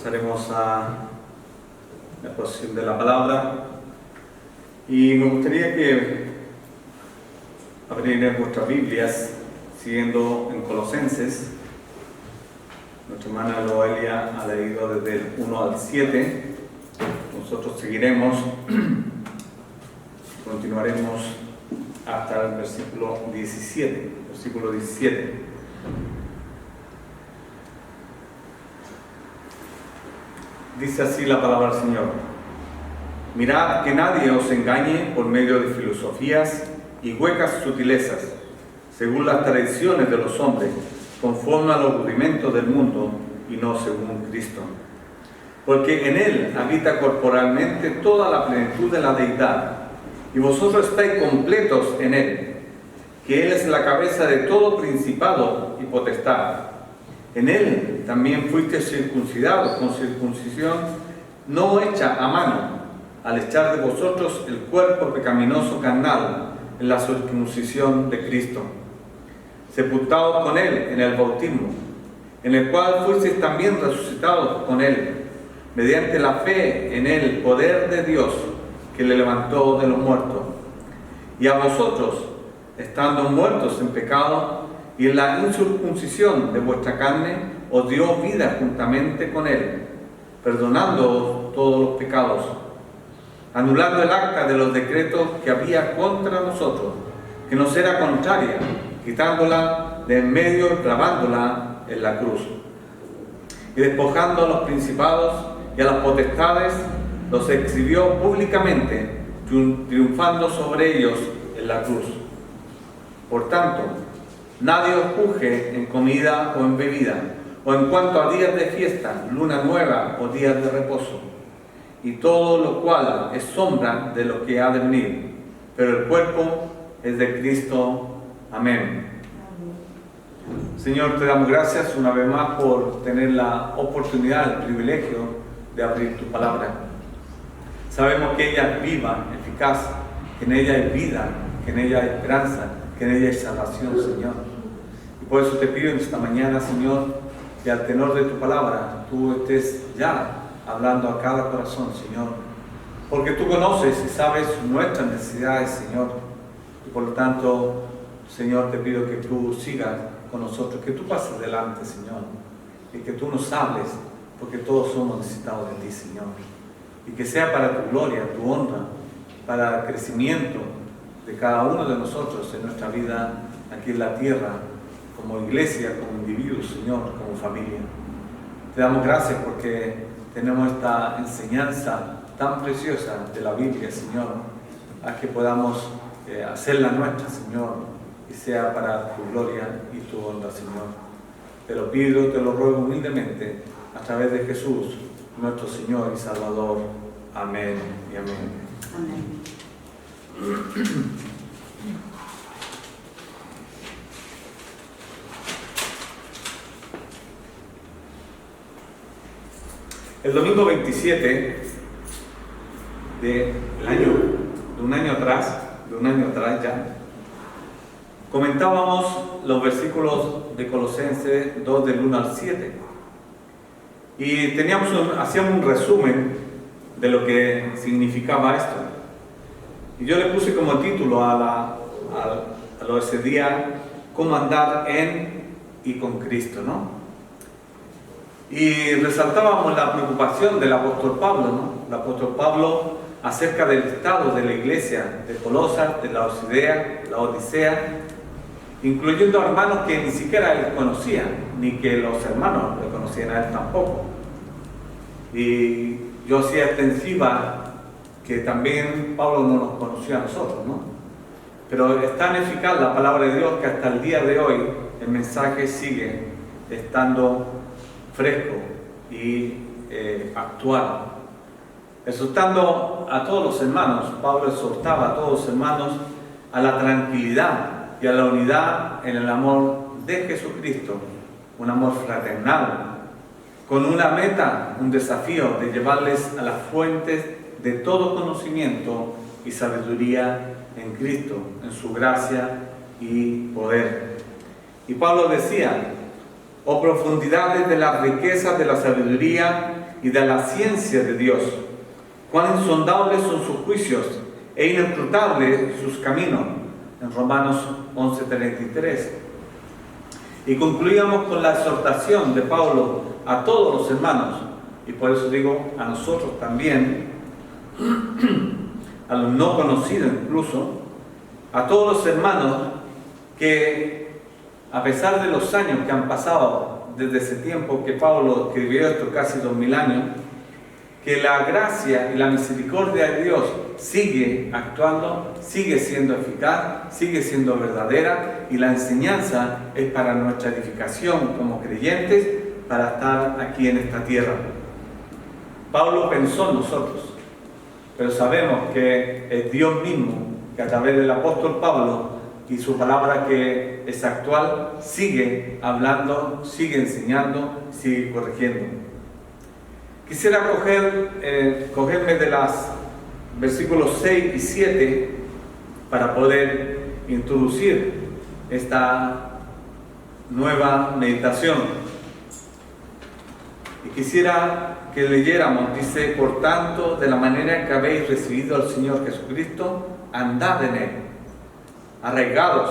pasaremos a la exposición de la palabra y me gustaría que abrieran vuestras Biblias siguiendo en Colosenses. Nuestra hermana Loelia ha leído desde el 1 al 7. Nosotros seguiremos, continuaremos hasta el versículo 17. Dice así la palabra del Señor: mirad que nadie os engañe por medio de filosofías y huecas sutilezas, según las tradiciones de los hombres, conforme a los rudimentos del mundo y no según Cristo. Porque en Él habita corporalmente toda la plenitud de la deidad, y vosotros estáis completos en Él, que Él es la cabeza de todo principado y potestad. En Él también fuisteis circuncidados con circuncisión no hecha a mano, al echar de vosotros el cuerpo pecaminoso carnal en la circuncisión de Cristo, sepultados con Él en el bautismo, en el cual fuisteis también resucitados con Él, mediante la fe en el poder de Dios que le levantó de los muertos. Y a vosotros, estando muertos en pecado y en la incircuncisión de vuestra carne, os dio vida juntamente con Él, perdonándoos todos los pecados, anulando el acta de los decretos que había contra nosotros, que nos era contraria, quitándola de en medio y clavándola en la cruz. Y despojando a los principados y a las potestades, los exhibió públicamente, triunfando sobre ellos en la cruz. Por tanto, nadie os juzgue en comida o en bebida, o en cuanto a días de fiesta, luna nueva o días de reposo, y todo lo cual es sombra de lo que ha de venir, pero el cuerpo es de Cristo. Amén. Señor, te damos gracias una vez más por tener la oportunidad, el privilegio de abrir tu palabra. Sabemos que ella es viva, eficaz, que en ella hay vida, que en ella hay esperanza, que en ella hay salvación, Señor. Y por eso te pido en esta mañana, Señor, que al tenor de tu palabra, tú estés ya hablando a cada corazón, Señor. Porque tú conoces y sabes nuestras necesidades, Señor. Y por lo tanto, Señor, te pido que tú sigas con nosotros, que tú pases delante, Señor. Y que tú nos hables, porque todos somos necesitados de ti, Señor. Y que sea para tu gloria, tu honra, para el crecimiento de cada uno de nosotros en nuestra vida aquí en la tierra, como iglesia, como individuos, Señor, como familia. Te damos gracias porque tenemos esta enseñanza tan preciosa de la Biblia, Señor, a que podamos hacerla nuestra, Señor, y sea para tu gloria y tu honra, Señor. Te lo pido, te lo ruego humildemente, a través de Jesús, nuestro Señor y Salvador. Amén y amén. Amén. El domingo 27 de un año atrás ya, comentábamos los versículos de Colosenses 2 del 1 al 7 y hacíamos un resumen de lo que significaba esto. Y yo le puse como título a ese día: cómo andar en y con Cristo, ¿no? Y resaltábamos la preocupación del apóstol Pablo, ¿no? El apóstol Pablo acerca del estado de la iglesia de Colosas, de la Odisea, incluyendo a hermanos que ni siquiera él conocía, ni que los hermanos le conocían a él tampoco. Y yo hacía extensiva que también Pablo no nos conoció a nosotros, ¿no? Pero es tan eficaz la palabra de Dios que hasta el día de hoy el mensaje sigue estando fresco y actual. Exhortando a todos los hermanos, Pablo exhortaba a todos los hermanos a la tranquilidad y a la unidad en el amor de Jesucristo, un amor fraternal, con una meta, un desafío de llevarles a las fuentes de todo conocimiento y sabiduría en Cristo, en su gracia y poder. Y Pablo decía: oh profundidades de las riquezas de la sabiduría y de la ciencia de Dios. Cuán insondables son sus juicios e inescrutables sus caminos, en Romanos 11:33. Y concluíamos con la exhortación de Pablo a todos los hermanos, y por eso digo a nosotros también, a los no conocidos incluso, a todos los hermanos que a pesar de los años que han pasado desde ese tiempo que Pablo escribió esto, casi 2000 años, que la gracia y la misericordia de Dios sigue actuando, sigue siendo eficaz, sigue siendo verdadera, y la enseñanza es para nuestra edificación como creyentes, para estar aquí en esta tierra. Pablo pensó en nosotros, pero sabemos que es Dios mismo que a través del apóstol Pablo y su palabra, que es actual, sigue hablando, sigue enseñando, sigue corrigiendo. Quisiera cogerme de los versículos 6 y 7 para poder introducir esta nueva meditación. Y quisiera que leyéramos, dice: por tanto, de la manera que habéis recibido al Señor Jesucristo, andad en Él, arraigados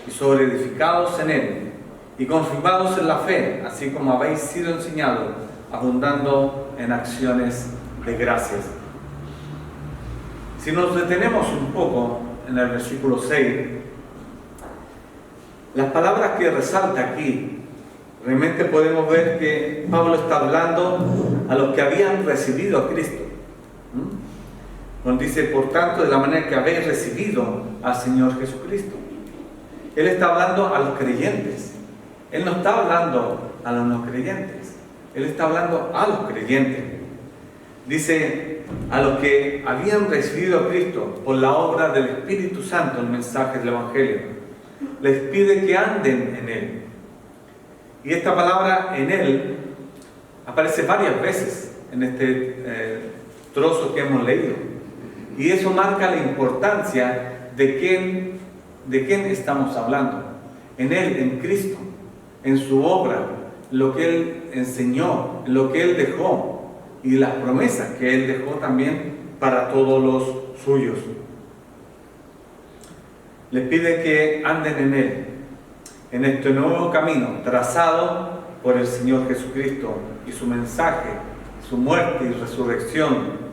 y sobreedificados en Él, y confirmados en la fe, así como habéis sido enseñados, abundando en acciones de gracias. Si nos detenemos un poco en el versículo 6, las palabras que resalta aquí, realmente podemos ver que Pablo está hablando a los que habían recibido a Cristo. Cuando dice, por tanto, de la manera que habéis recibido al Señor Jesucristo. Él está hablando a los creyentes. Él no está hablando a los no creyentes. Él está hablando a los creyentes. Dice, a los que habían recibido a Cristo por la obra del Espíritu Santo, el mensaje del Evangelio. Les pide que anden en Él. Y esta palabra en Él aparece varias veces en este trozo que hemos leído. Y eso marca la importancia de quién estamos hablando. En Él, en Cristo, en su obra, lo que Él enseñó, lo que Él dejó y las promesas que Él dejó también para todos los suyos. Les pide que anden en Él, en este nuevo camino trazado por el Señor Jesucristo y su mensaje, su muerte y resurrección,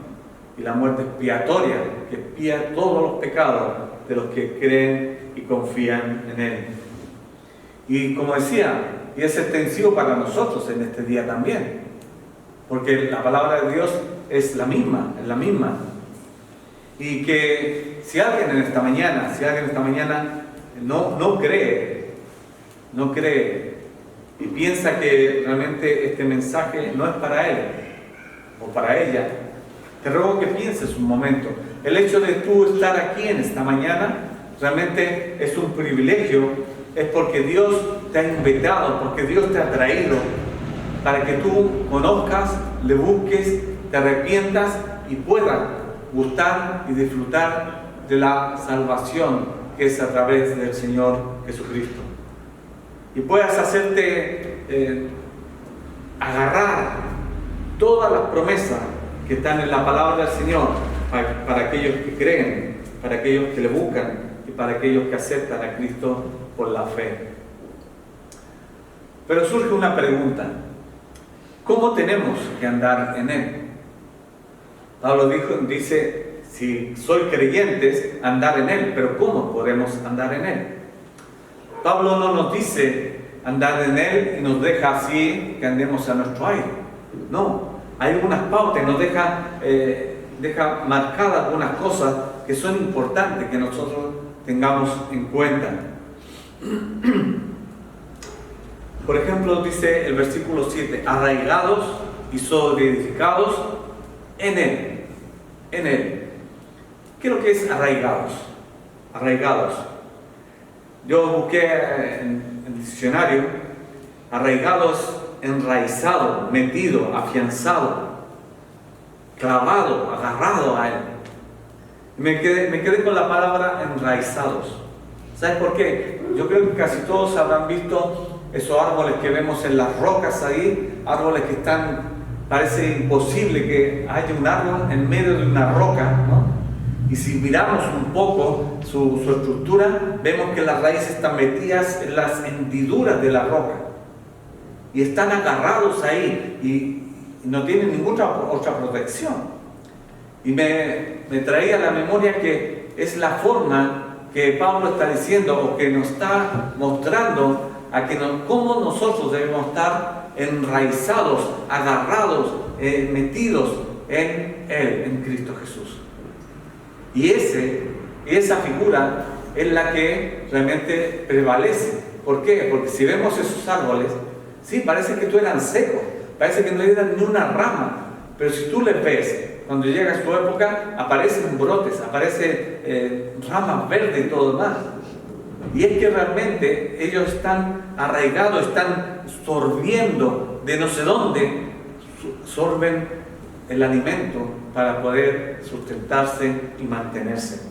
y la muerte expiatoria que expía todos los pecados de los que creen y confían en Él. Y como decía, y es extensivo para nosotros en este día también, porque la palabra de Dios es la misma, y que si alguien esta mañana no cree y piensa que realmente este mensaje no es para él o para ella, te ruego que pienses un momento. El hecho de tú estar aquí en esta mañana realmente es un privilegio, es porque Dios te ha invitado, porque Dios te ha traído para que tú conozcas, le busques, te arrepientas y puedas gustar y disfrutar de la salvación que es a través del Señor Jesucristo. Y puedas hacerte agarrar todas las promesas que están en la palabra del Señor para aquellos que creen, para aquellos que le buscan y para aquellos que aceptan a Cristo por la fe. Pero surge una pregunta: ¿cómo tenemos que andar en Él? Pablo dice, si soy creyentes, andar en Él, pero ¿cómo podemos andar en Él? Pablo no nos dice andar en Él y nos deja así que andemos a nuestro aire. No, hay algunas pautas, nos deja marcadas algunas cosas que son importantes que nosotros tengamos en cuenta. Por ejemplo, dice el versículo 7, arraigados y sobreedificados en Él. En Él. ¿Qué es lo que es arraigados? Arraigados. Yo busqué en el diccionario, arraigados, enraizado, metido, afianzado, clavado, agarrado a Él. Me quedé con la palabra enraizados. ¿Sabes por qué? Yo creo que casi todos habrán visto esos árboles que vemos en las rocas ahí, árboles que están parece imposible que haya un árbol en medio de una roca, ¿no? Y si miramos un poco su estructura, vemos que las raíces están metidas en las hendiduras de la roca y están agarrados ahí y no tienen ninguna otra protección. Y me traía a la memoria que es la forma que Pablo está diciendo, o que nos está mostrando cómo nosotros debemos estar enraizados, agarrados, metidos en Él, en Cristo Jesús. Y esa figura es la que realmente prevalece. ¿Por qué? Porque si vemos esos árboles, sí, parece que eran secos, parece que no eran ni una rama, pero si tú les ves, cuando llega su época, aparecen brotes, aparecen ramas verdes y todo demás. Y es que realmente ellos están arraigados, están sorbiendo de no sé dónde, sorben el alimento para poder sustentarse y mantenerse.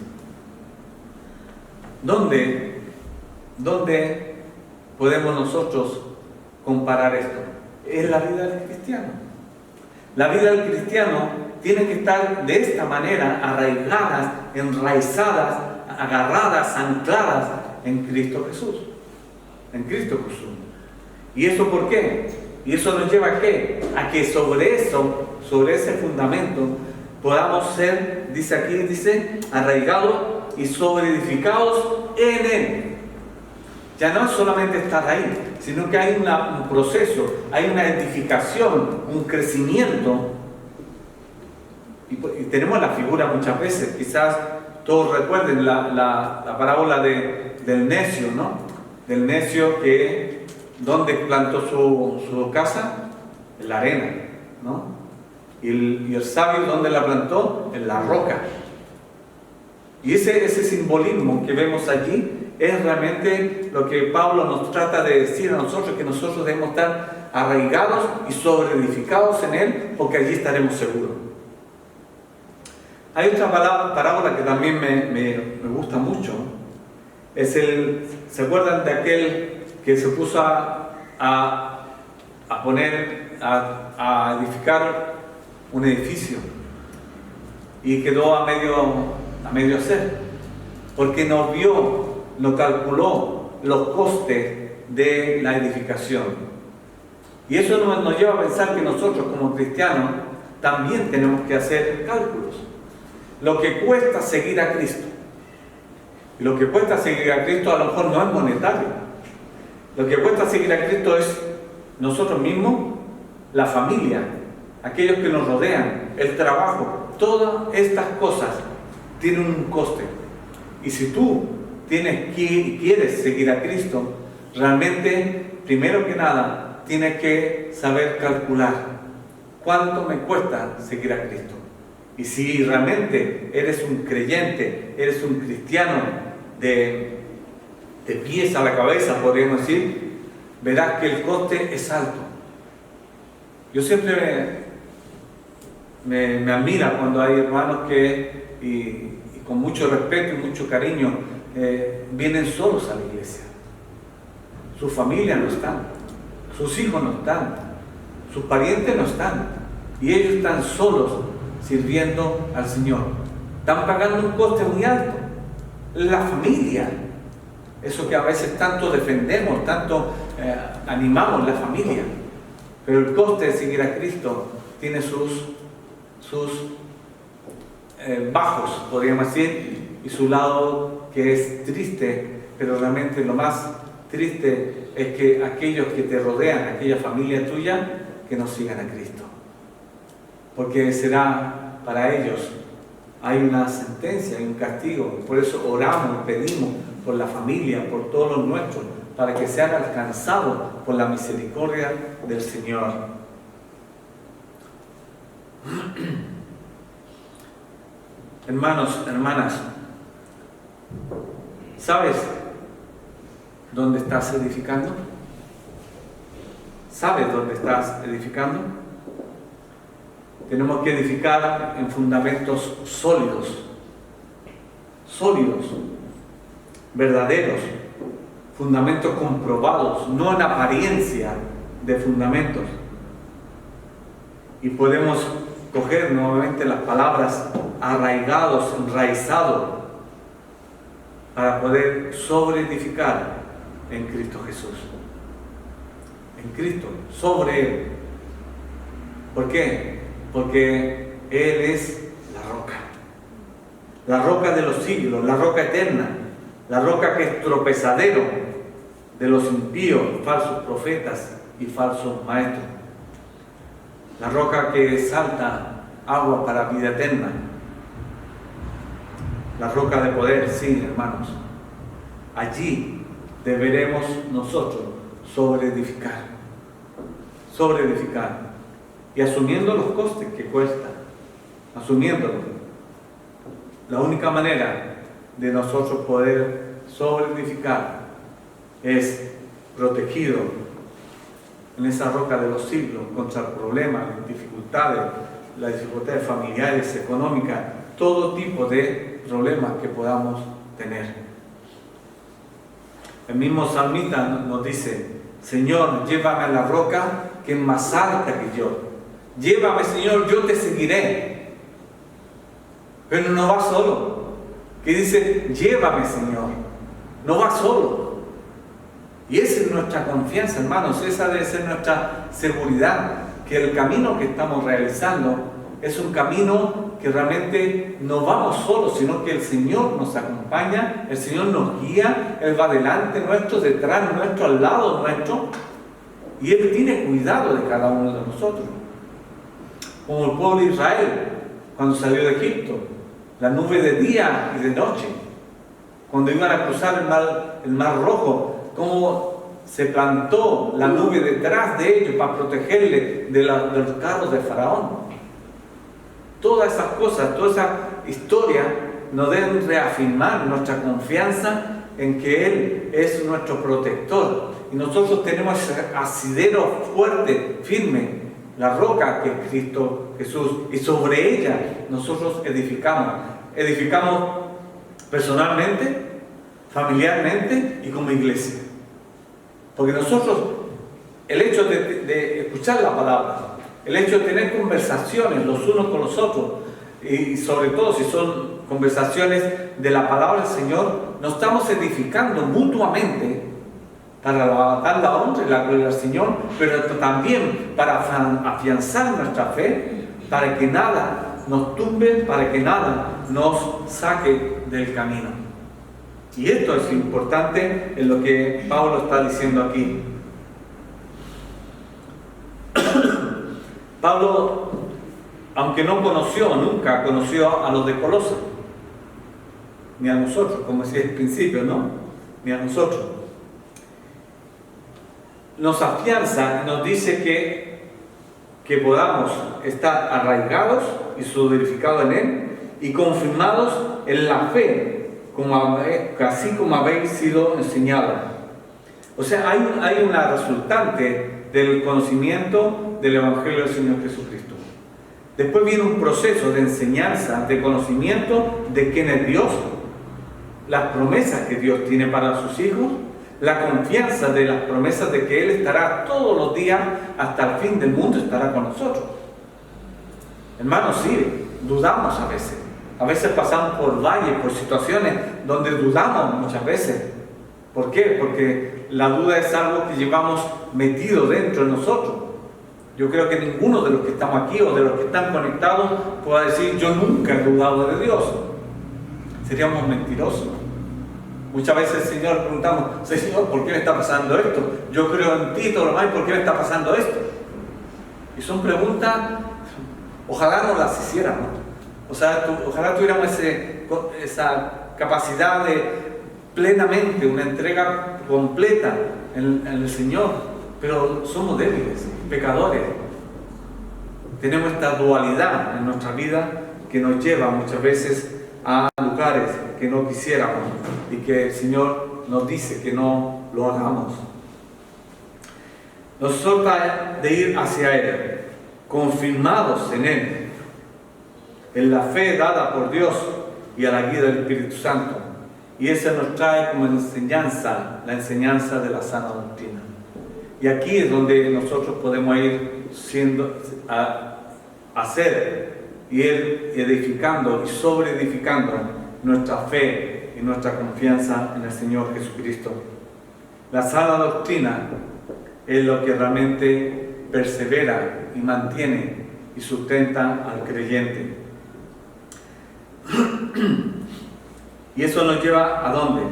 ¿Dónde podemos nosotros comparar esto? Es la vida del cristiano. La vida del cristiano tiene que estar de esta manera, arraigadas, enraizadas, agarradas, ancladas en Cristo Jesús. En Cristo Jesús. ¿Y eso por qué? Y eso nos lleva ¿a qué? A que sobre ese fundamento, podamos ser, dice, arraigados y sobreedificados en Él. Ya no es solamente estar ahí, sino que hay un proceso, hay una edificación, un crecimiento. Y tenemos la figura muchas veces, quizás todos recuerden la parábola del necio, ¿no? Del necio ¿dónde plantó su casa? En la arena, ¿no? Y el sabio, ¿dónde la plantó? En la roca. Y ese simbolismo que vemos allí es realmente lo que Pablo nos trata de decir a nosotros, que nosotros debemos estar arraigados y sobreedificados en Él, porque allí estaremos seguros. Hay otra parábola que también me gusta mucho. ¿Se acuerdan de aquel que se puso a edificar un edificio y quedó a medio hacer? Porque no calculó los costes de la edificación. Y eso nos lleva a pensar que nosotros como cristianos también tenemos que hacer cálculos. Lo que cuesta seguir a Cristo. Y lo que cuesta seguir a Cristo a lo mejor no es monetario. Lo que cuesta seguir a Cristo es nosotros mismos, la familia, aquellos que nos rodean, el trabajo. Todas estas cosas tienen un coste. Y si tú quieres seguir a Cristo, realmente, primero que nada, tienes que saber calcular cuánto me cuesta seguir a Cristo. Y si realmente eres un creyente, eres un cristiano de pies a la cabeza, podríamos decir, verás que el coste es alto. Yo siempre me admira cuando hay hermanos que, y con mucho respeto y mucho cariño, vienen solos a la iglesia. Sus familias no están, sus hijos no están, sus parientes no están, y ellos están solos sirviendo al Señor. Están pagando un coste muy alto. La familia, eso que a veces tanto defendemos, tanto animamos, la familia. Pero el coste de seguir a Cristo tiene sus bajos, podríamos decir, y su lado que es triste, pero realmente lo más triste es que aquellos que te rodean, aquella familia tuya, que no sigan a Cristo. Porque será para ellos, hay una sentencia, hay un castigo. Por eso oramos, pedimos por la familia, por todos los nuestros, para que sean alcanzados por la misericordia del Señor. Hermanos, hermanas, ¿sabes dónde estás edificando? ¿Sabes dónde estás edificando? Tenemos que edificar en fundamentos sólidos, verdaderos, fundamentos comprobados, no en apariencia de fundamentos. y podemos coger nuevamente las palabras arraigados, enraizados, para poder sobreedificar en Cristo Jesús. En Cristo, sobre Él. ¿Por qué? Porque Él es la roca de los siglos, la roca eterna, la roca que es tropezadero de los impíos, falsos profetas y falsos maestros, la roca que salta agua para vida eterna, la roca de poder, sí, hermanos. Allí deberemos nosotros sobreedificar y asumiendo los costes que cuesta, asumiéndolo. La única manera de nosotros poder sobreedificar es protegido en esa roca de los siglos contra problemas, las dificultades familiares, económicas, todo tipo de problemas que podamos tener. El mismo salmista nos dice: Señor, llévame a la roca que es más alta que yo. Llévame, Señor, yo te seguiré. Pero no va solo. Que dice: llévame, Señor. No va solo. Y esa es nuestra confianza, hermanos. Esa debe ser nuestra seguridad. Que el camino que estamos realizando es un camino que realmente no vamos solos, sino que el Señor nos acompaña, el Señor nos guía, Él va delante nuestro, detrás nuestro, al lado nuestro, y Él tiene cuidado de cada uno de nosotros. Como el pueblo de Israel, cuando salió de Egipto, la nube de día y de noche, cuando iban a cruzar el mar Rojo, cómo se plantó la nube detrás de ellos para protegerle de los carros de Faraón. Todas esas cosas, toda esa historia nos deben reafirmar nuestra confianza en que Él es nuestro protector. Y nosotros tenemos ese asidero fuerte, firme, la roca que es Cristo Jesús. Y sobre ella nosotros edificamos. Edificamos personalmente, familiarmente y como iglesia. Porque nosotros, el hecho de escuchar la palabra, el hecho de tener conversaciones los unos con los otros, y sobre todo si son conversaciones de la palabra del Señor, nos estamos edificando mutuamente para dar la honra y la gloria al Señor, pero también para afianzar nuestra fe, para que nada nos tumbe, para que nada nos saque del camino. Y esto es importante en lo que Pablo está diciendo aquí. Pablo, aunque nunca conoció a los de Colosas, ni a nosotros, como decía al principio, ¿no? Ni a nosotros. Nos afianza y nos dice que podamos estar arraigados y solidificados en Él y confirmados en la fe, así como habéis sido enseñados. O sea, hay una resultante del conocimiento del Evangelio del Señor Jesucristo. Después viene un proceso de enseñanza, de conocimiento de quién es Dios, las promesas que Dios tiene para sus hijos, la confianza de las promesas de que Él estará todos los días hasta el fin del mundo, estará con nosotros. Hermanos, sí, dudamos a veces. A veces pasamos por valles, por situaciones donde dudamos muchas veces. ¿Por qué? Porque la duda es algo que llevamos metido dentro de nosotros. Yo creo que ninguno de los que estamos aquí o de los que están conectados pueda decir: yo nunca he dudado de Dios. Seríamos mentirosos. Muchas veces, Señor, preguntamos: Señor, ¿por qué me está pasando esto? Yo creo en ti, todo lo demás, ¿por qué me está pasando esto? Y son preguntas, ojalá no las hiciéramos. O sea, ojalá tuviéramos esa capacidad de plenamente, una entrega completa en el Señor. Pero somos débiles, pecadores. Tenemos esta dualidad en nuestra vida que nos lleva muchas veces a lugares que no quisiéramos y que el Señor nos dice que no lo hagamos. Nos exhorta de ir hacia Él, confirmados en Él, en la fe dada por Dios y a la guía del Espíritu Santo. Y eso nos trae como enseñanza, la enseñanza de la sana doctrina. Y aquí es donde nosotros podemos ir hacer y ir edificando y sobreedificando nuestra fe y nuestra confianza en el Señor Jesucristo. La sana doctrina es lo que realmente persevera y mantiene y sustenta al creyente. Y eso nos lleva ¿a dónde?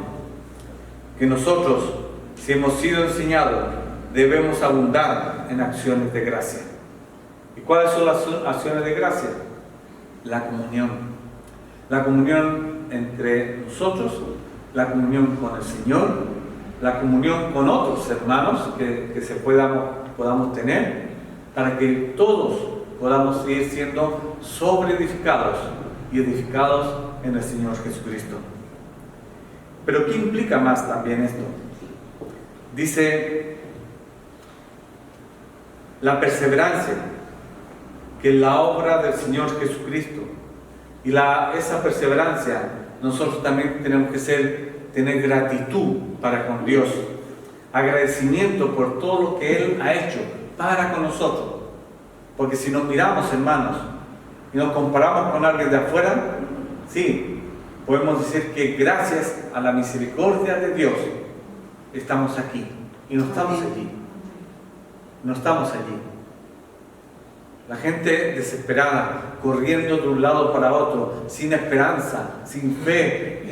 Que nosotros, si hemos sido enseñados, debemos abundar en acciones de gracia. ¿Y cuáles son las acciones de gracia? La comunión. La comunión entre nosotros, la comunión con el Señor, la comunión con otros hermanos que podamos tener, para que todos podamos ir siendo sobreedificados y edificados en el Señor Jesucristo. Pero ¿qué implica más también esto? Dice la perseverancia, que la obra del Señor Jesucristo, y esa perseverancia nosotros también tenemos que tener gratitud para con Dios, agradecimiento por todo lo que Él ha hecho para con nosotros. Porque si nos miramos, hermanos, y nos comparamos con alguien de afuera, sí, podemos decir que gracias a la misericordia de Dios estamos aquí, y no estamos allí. No estamos allí. La gente desesperada, corriendo de un lado para otro, sin esperanza, sin fe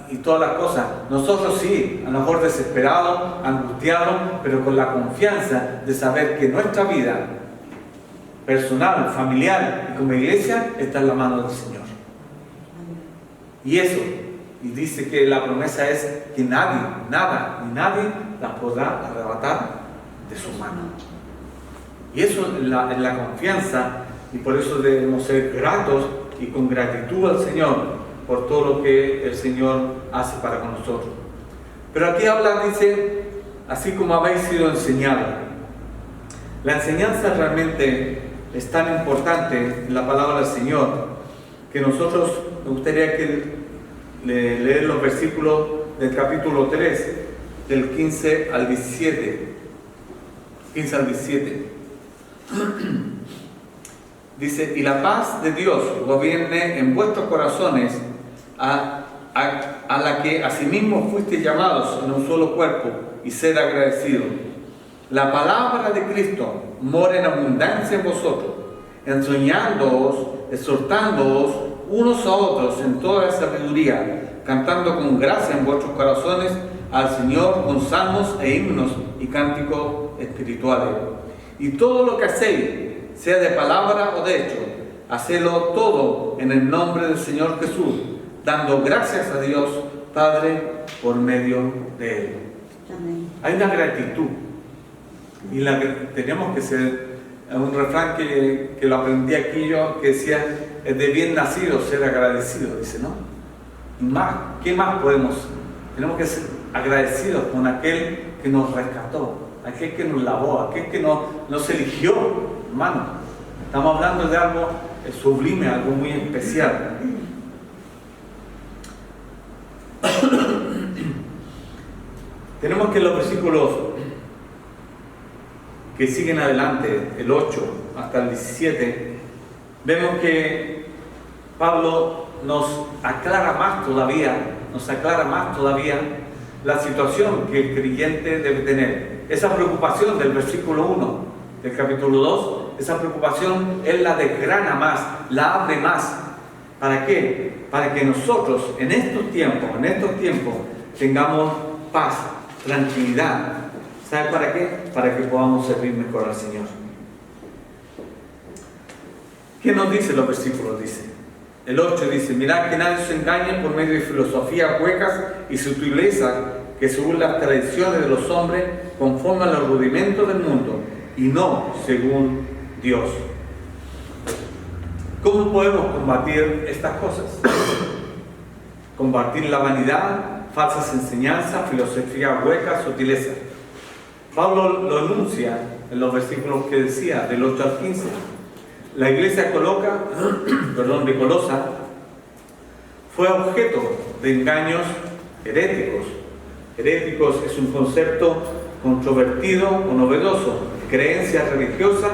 y todas las cosas. Nosotros sí, a lo mejor desesperados, angustiados, pero con la confianza de saber que nuestra vida personal, familiar y como iglesia está en la mano del Señor. Y eso, y dice que la promesa es que nadie, nada ni nadie la podrá arrebatar de su mano. Y eso es la confianza, y por eso debemos ser gratos y con gratitud al Señor por todo lo que el Señor hace para con nosotros. Pero aquí habla, dice, así como habéis sido enseñados. La enseñanza realmente es tan importante en la palabra del Señor que nosotros, me gustaría leer los versículos del capítulo 3, del 15 al 17. 15 al 17. Dice: y la paz de Dios gobierne en vuestros corazones, a la que asimismo fuisteis llamados en un solo cuerpo, y sed agradecidos. La palabra de Cristo mora en abundancia en vosotros, enseñándoos, exhortándoos unos a otros en toda sabiduría, cantando con gracia en vuestros corazones al Señor con salmos e himnos y cánticos espirituales. Y todo lo que hacéis, sea de palabra o de hecho, hacedlo todo en el nombre del Señor Jesús, dando gracias a Dios Padre por medio de Él. Amén. Hay una gratitud, y tenemos que ser, un refrán que lo aprendí aquí yo, que decía: es de bien nacido ser agradecido, dice, ¿no? Y más, ¿qué más podemos? Tenemos que ser agradecidos con aquel que nos rescató, aquel que nos lavó, aquel que nos eligió, hermano. Estamos hablando de algo sublime, algo muy especial. Tenemos que los versículos que siguen adelante, el 8 hasta el 17, vemos que Pablo nos aclara más todavía la situación que el creyente debe tener. Esa preocupación del versículo 1 del capítulo 2, esa preocupación él la desgrana más, la abre más. ¿Para qué? Para que nosotros en estos tiempos tengamos paz, tranquilidad. ¿Sabe para qué? Para que podamos servir mejor al Señor. ¿Qué nos dice los versículos? Dice, el 8 dice: mirad que nadie se engañe por medio de filosofías huecas y sutilezas, que según las tradiciones de los hombres conforman los rudimentos del mundo y no según Dios. ¿Cómo podemos combatir estas cosas? Combatir la vanidad, falsas enseñanzas, filosofías huecas, sutilezas. Pablo lo enuncia en los versículos que decía, del 8 al 15. La iglesia de Colosa fue objeto de engaños heréticos. Heréticos es un concepto controvertido o novedoso, creencias religiosas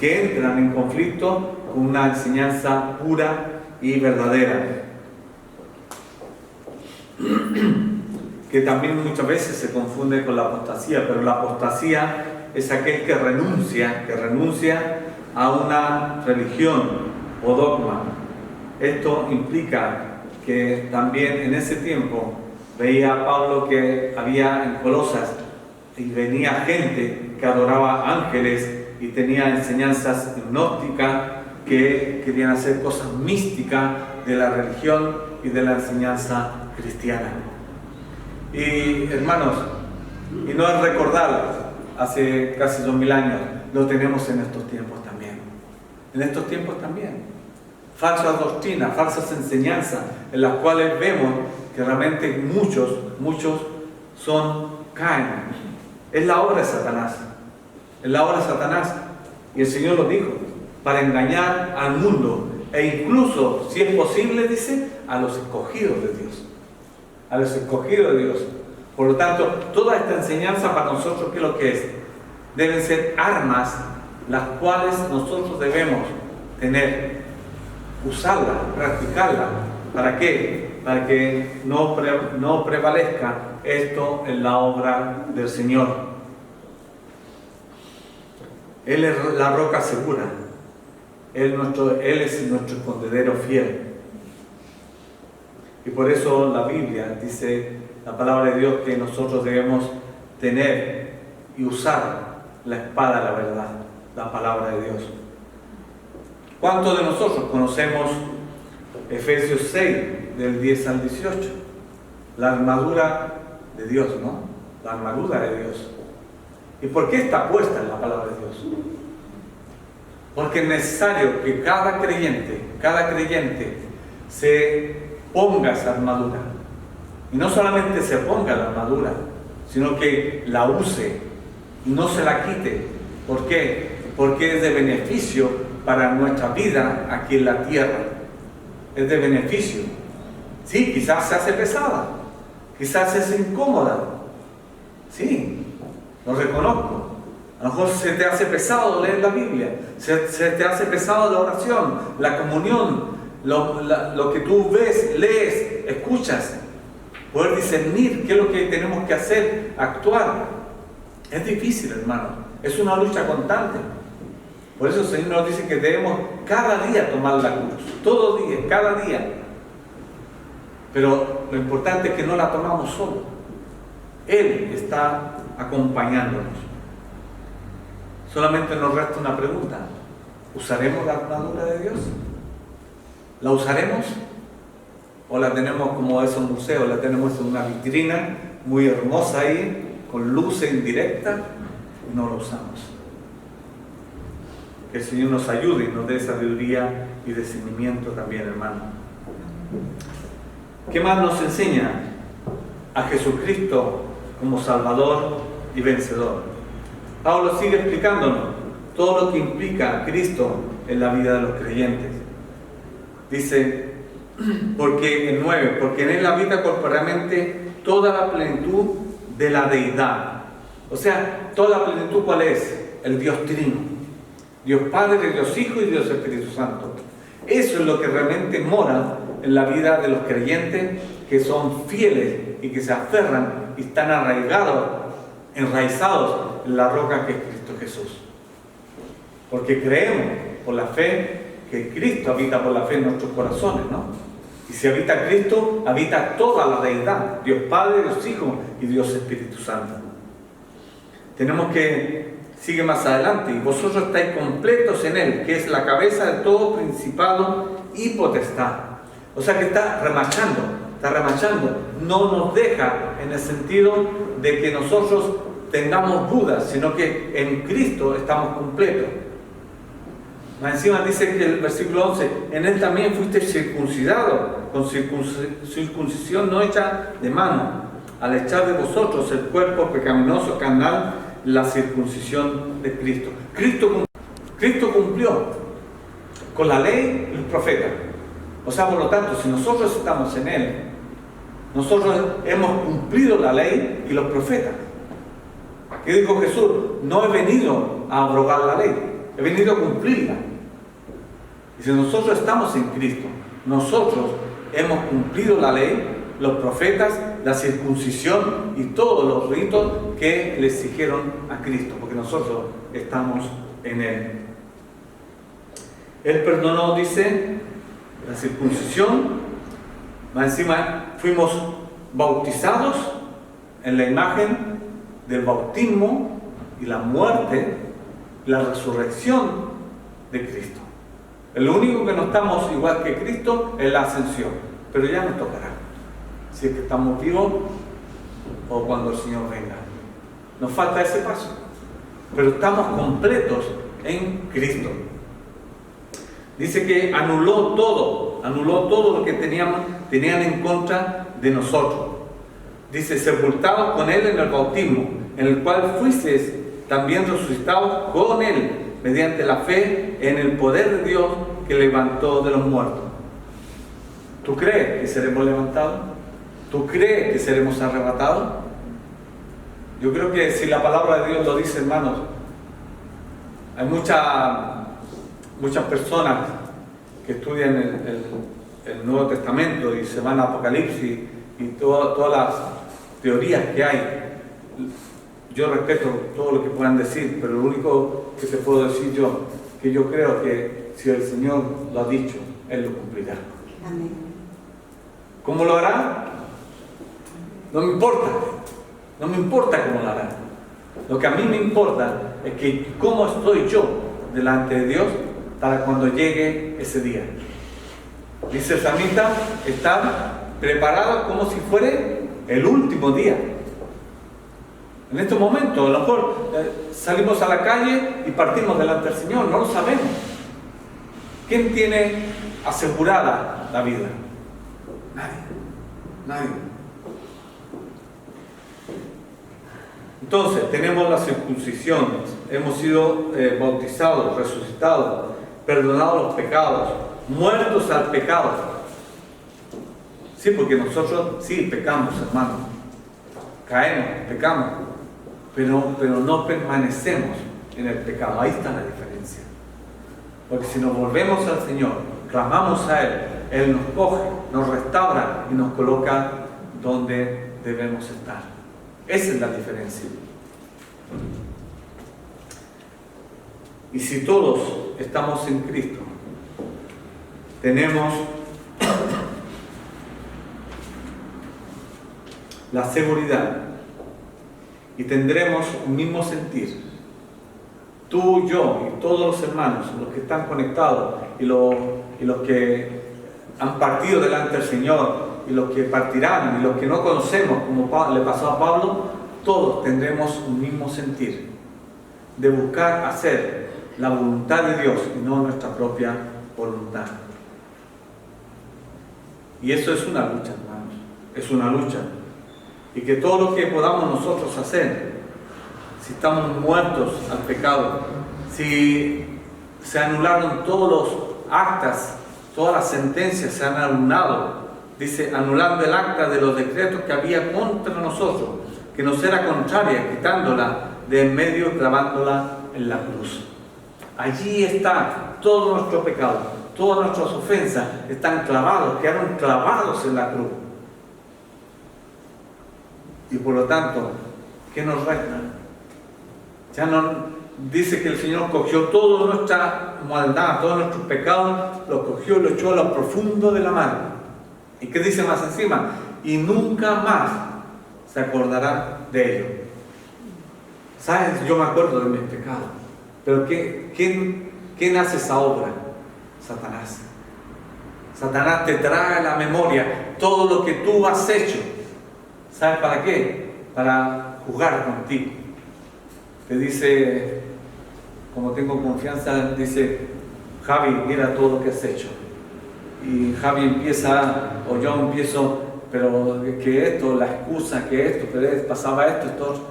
que entran en conflicto con una enseñanza pura y verdadera. Que también muchas veces se confunde con la apostasía, pero la apostasía es aquel que renuncia a una religión o dogma. Esto implica que también en ese tiempo veía Pablo que había en Colosas y venía gente que adoraba ángeles y tenía enseñanzas gnósticas que querían hacer cosas místicas de la religión y de la enseñanza cristiana. Y hermanos, y no es recordar hace casi 2000 años, lo tenemos en estos tiempos también. En estos tiempos también. Falsas doctrinas, falsas enseñanzas, en las cuales vemos que realmente muchos caen. Es la obra de Satanás. Es la obra de Satanás. Y el Señor lo dijo, para engañar al mundo, e incluso, si es posible, dice, a los escogidos de Dios. A los escogidos de Dios. Por lo tanto, toda esta enseñanza para nosotros, ¿qué es lo que es? Deben ser armas las cuales nosotros debemos tener, usarla, practicarla. ¿Para qué? Para que no prevalezca esto en la obra del Señor. Él es la roca segura. Él es nuestro escondedero fiel. Y por eso la Biblia dice, la palabra de Dios, que nosotros debemos tener y usar la espada de la verdad, la palabra de Dios. ¿Cuántos de nosotros conocemos Efesios 6, del 10 al 18? La armadura de Dios, ¿no? La armadura de Dios. ¿Y por qué está puesta en la palabra de Dios? Porque es necesario que cada creyente se ponga esa armadura. Y no solamente se ponga la armadura, sino que la use y no se la quite. ¿Por qué? Porque es de beneficio para nuestra vida aquí en la tierra. Es de beneficio. Sí, quizás se hace pesada, quizás es incómoda. Sí, lo reconozco. A lo mejor se te hace pesado leer la Biblia, se te hace pesado la oración, la comunión, lo que tú ves, lees, escuchas. Poder discernir qué es lo que tenemos que hacer, actuar. Es difícil, hermano. Es una lucha constante. Por eso el Señor nos dice que debemos cada día tomar la cruz. Todo día, cada día. Pero lo importante es que no la tomamos solo. Él está acompañándonos. Solamente nos resta una pregunta. ¿Usaremos la armadura de Dios? ¿La usaremos? ¿O la tenemos como esos museos? La tenemos en una vitrina muy hermosa ahí, con luces indirectas, y no la usamos. Que el Señor nos ayude y nos dé sabiduría y discernimiento también, hermano. ¿Qué más nos enseña a Jesucristo como Salvador y vencedor? Pablo sigue explicándonos todo lo que implica a Cristo en la vida de los creyentes. Dice, porque en Él habita corporalmente toda la plenitud de la deidad. O sea, toda la plenitud, ¿cuál es? El Dios Trino. Dios Padre, Dios Hijo y Dios Espíritu Santo. Eso es lo que realmente mora en la vida de los creyentes, que son fieles y que se aferran y están enraizados en la roca que es Cristo Jesús. Porque creemos por la fe que Cristo habita por la fe en nuestros corazones, ¿no? Y si habita Cristo, habita toda la deidad, Dios Padre, Dios Hijo y Dios Espíritu Santo. Tenemos que, sigue más adelante, y vosotros estáis completos en Él, que es la cabeza de todo principado y potestad. O sea que está remachando, no nos deja en el sentido de que nosotros tengamos dudas, sino que en Cristo estamos completos. Más encima dice que el versículo 11, en Él también fuiste circuncidado, con circuncisión no hecha de mano, al echar de vosotros el cuerpo pecaminoso carnal, la circuncisión de Cristo. Cristo cumplió con la ley y los profetas. O sea, por lo tanto, si nosotros estamos en Él, nosotros hemos cumplido la ley y los profetas. ¿Qué dijo Jesús? No he venido a abrogar la ley, he venido a cumplirla. Y si nosotros estamos en Cristo, nosotros hemos cumplido la ley, los profetas, la circuncisión y todos los ritos que le exigieron a Cristo, porque nosotros estamos en Él. Él perdonó, dice, la circuncisión, más encima fuimos bautizados en la imagen del bautismo y la muerte y la resurrección de Cristo. El único que no estamos igual que Cristo es la ascensión, pero ya nos tocará, si es que estamos vivos o cuando el Señor venga. Nos falta ese paso, pero estamos completos en Cristo. Dice que anuló todo lo que tenían en contra de nosotros. Dice, sepultados con Él en el bautismo, en el cual fuisteis también resucitados con Él, mediante la fe en el poder de Dios que levantó de los muertos. ¿Tú crees que seremos levantados? ¿Tú crees que seremos arrebatados? Yo creo que si la palabra de Dios lo dice, hermanos, hay muchas personas que estudian el Nuevo Testamento y se van a Apocalipsis y todas las teorías que hay. Yo respeto todo lo que puedan decir, pero lo único que te puedo decir yo, que yo creo que si el Señor lo ha dicho, Él lo cumplirá. Amén. ¿Cómo lo hará? No me importa cómo lo hará. Lo que a mí me importa es que cómo estoy yo delante de Dios para cuando llegue ese día. Dice el salmista, estar preparado como si fuera el último día. En estos momentos, a lo mejor salimos a la calle y partimos delante del Señor, no lo sabemos. ¿Quién tiene asegurada la vida? Nadie. Entonces, tenemos la circuncisión, hemos sido bautizados, resucitados, perdonados los pecados, muertos al pecado. Sí, porque nosotros sí pecamos, hermanos. Caemos, pecamos, pero no permanecemos en el pecado. Ahí está la diferencia. Porque si nos volvemos al Señor, clamamos a Él, Él nos coge, nos restaura y nos coloca donde debemos estar. Esa es la diferencia. Y si todos estamos en Cristo, tenemos la seguridad y tendremos un mismo sentir. Tú, yo y todos los hermanos, los que están conectados y los que han partido delante del Señor y los que partirán y los que no conocemos, como le pasó a Pablo, todos tendremos un mismo sentir de buscar hacer la voluntad de Dios y no nuestra propia voluntad. Y eso es una lucha, hermanos, es una lucha. Y que todo lo que podamos nosotros hacer, si estamos muertos al pecado, si se anularon todos los actas, todas las sentencias se han anulado, dice, anulando el acta de los decretos que había contra nosotros, que nos era contraria, quitándola de en medio, clavándola en la cruz. Allí está todo nuestro pecado, todas nuestras ofensas están clavados, quedaron clavados en la cruz. Y por lo tanto, ¿qué nos resta? Ya no dice que el Señor cogió toda nuestra maldad, todos nuestros pecados, los cogió y lo echó a lo profundo de la mar. ¿Y qué dice más encima? Y nunca más se acordará de ello. ¿Sabes? Yo me acuerdo de mis pecados. Pero ¿quién hace esa obra? Satanás. Satanás te trae a la memoria todo lo que tú has hecho. ¿Sabes para qué? Para jugar contigo. Te dice, como tengo confianza, dice, Javi, mira todo lo que has hecho. Y Javi empieza, o yo empiezo, pero que esto, la excusa, que esto, pero pasaba esto.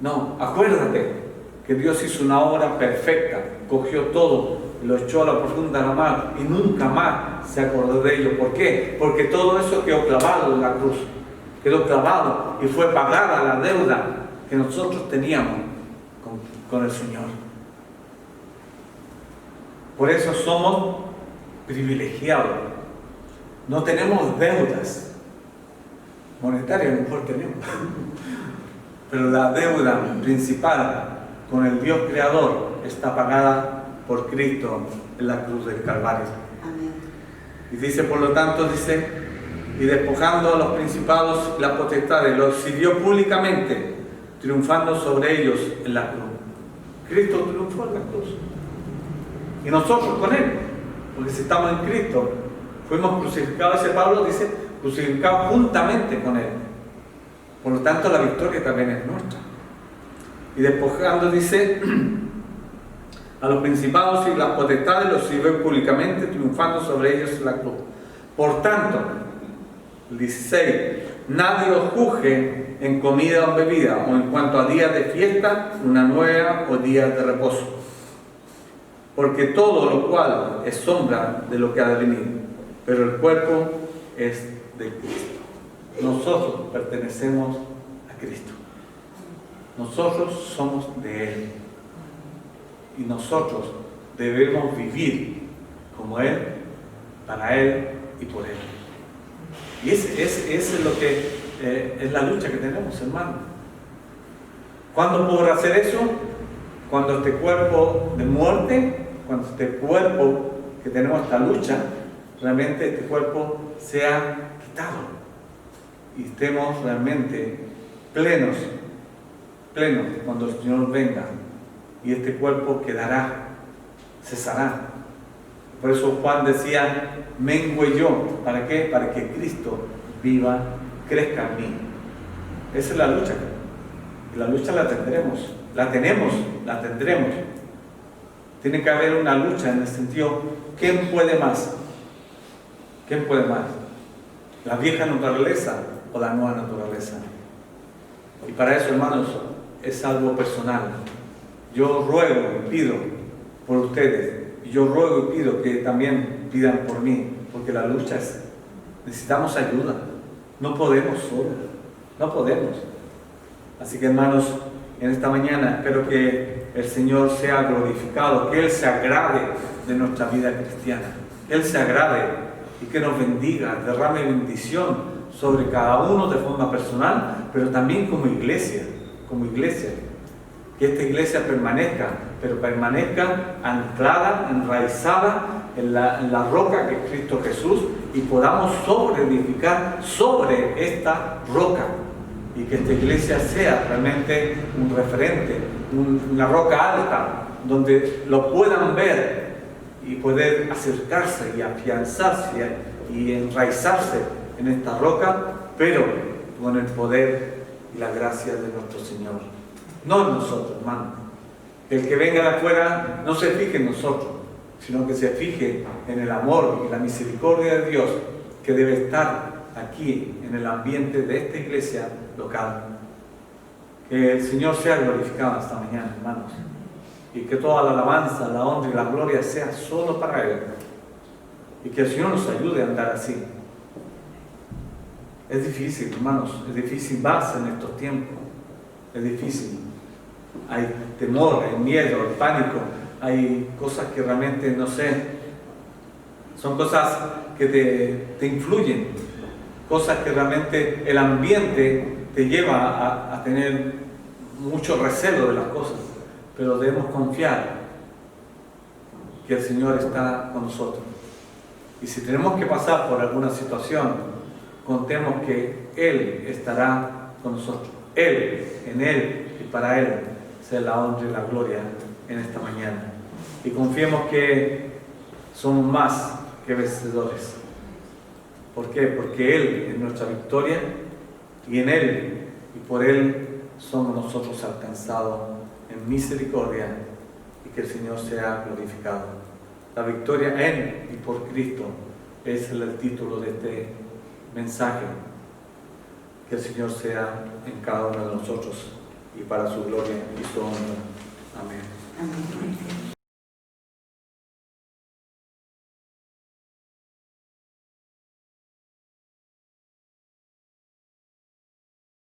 No, acuérdate que Dios hizo una obra perfecta, cogió todo, lo echó a la profunda de la mar y nunca más se acordó de ello. ¿Por qué? Porque todo eso quedó clavado en la cruz. Quedó clavado y fue pagada la deuda que nosotros teníamos con el Señor. Por eso somos privilegiados. No tenemos deudas monetarias, a lo mejor tenemos, pero la deuda principal con el Dios Creador está pagada por Cristo en la cruz del Calvario. Amén. Y dice, por lo tanto, dice, y despojando a los principados y las potestades, los sirvió públicamente, triunfando sobre ellos en la cruz. Cristo triunfó en la cruz. Y nosotros con Él, porque si estamos en Cristo, fuimos crucificados, dice Pablo, dice, crucificados juntamente con Él. Por lo tanto, la victoria también es nuestra. Y despojando, dice, a los principados y las potestades, los sirvió públicamente, triunfando sobre ellos en la cruz. Por tanto, el 16, nadie os juzgue en comida o bebida, o en cuanto a días de fiesta, una nueva o días de reposo. Porque todo lo cual es sombra de lo que ha de venir, pero el cuerpo es de Cristo. Nosotros pertenecemos a Cristo. Nosotros somos de Él. Y nosotros debemos vivir como Él, para Él y por Él. Y ese es lo que es la lucha que tenemos, hermano. ¿Cuándo podrá hacer eso? Cuando este cuerpo de muerte, cuando este cuerpo que tenemos esta lucha, realmente este cuerpo sea quitado y estemos realmente plenos cuando el Señor venga, y este cuerpo quedará, cesará. Por eso Juan decía, mengüe yo. ¿Para qué? Para que Cristo viva, crezca en mí. Esa es la lucha. Y la lucha la tendremos. La tendremos. Tiene que haber una lucha en el sentido, ¿quién puede más? ¿Quién puede más? ¿La vieja naturaleza o la nueva naturaleza? Y para eso, hermanos, es algo personal. Yo ruego y pido por ustedes, y yo ruego y pido que también pidan por mí, porque la lucha es, necesitamos ayuda. No podemos solos, no podemos. Así que, hermanos, en esta mañana espero que el Señor sea glorificado, que Él se agrade de nuestra vida cristiana, que Él se agrade y que nos bendiga, derrame bendición sobre cada uno de forma personal, pero también como iglesia, que esta iglesia permanezca, pero permanezca anclada, enraizada en la roca que es Cristo Jesús, y podamos sobreedificar sobre esta roca, y que esta iglesia sea realmente un referente, una roca alta, donde lo puedan ver y poder acercarse y afianzarse y enraizarse en esta roca, pero con el poder y la gracia de nuestro Señor. No en nosotros, hermano. Que el que venga de afuera no se fije en nosotros, sino que se fije en el amor y la misericordia de Dios que debe estar aquí en el ambiente de esta iglesia local. Que el Señor sea glorificado esta mañana, hermanos, y que toda la alabanza, la honra y la gloria sea solo para Él, y que el Señor nos ayude a andar así. Es difícil, hermanos, es difícil más en estos tiempos, es difícil. Hay temor, hay miedo, hay pánico, hay cosas que realmente, no sé, son cosas que te influyen, cosas que realmente el ambiente te lleva a tener mucho recelo de las cosas, pero debemos confiar que el Señor está con nosotros. Y si tenemos que pasar por alguna situación, contemos que Él estará con nosotros. Él, en Él y para Él sea la honra y la gloria en esta mañana. Y confiemos que somos más que vencedores. ¿Por qué? Porque Él es nuestra victoria, y en Él y por Él somos nosotros alcanzados en misericordia, y que el Señor sea glorificado. La victoria en y por Cristo es el título de este mensaje. Que el Señor sea en cada uno de nosotros y para su gloria y su honra. Amén. Amén.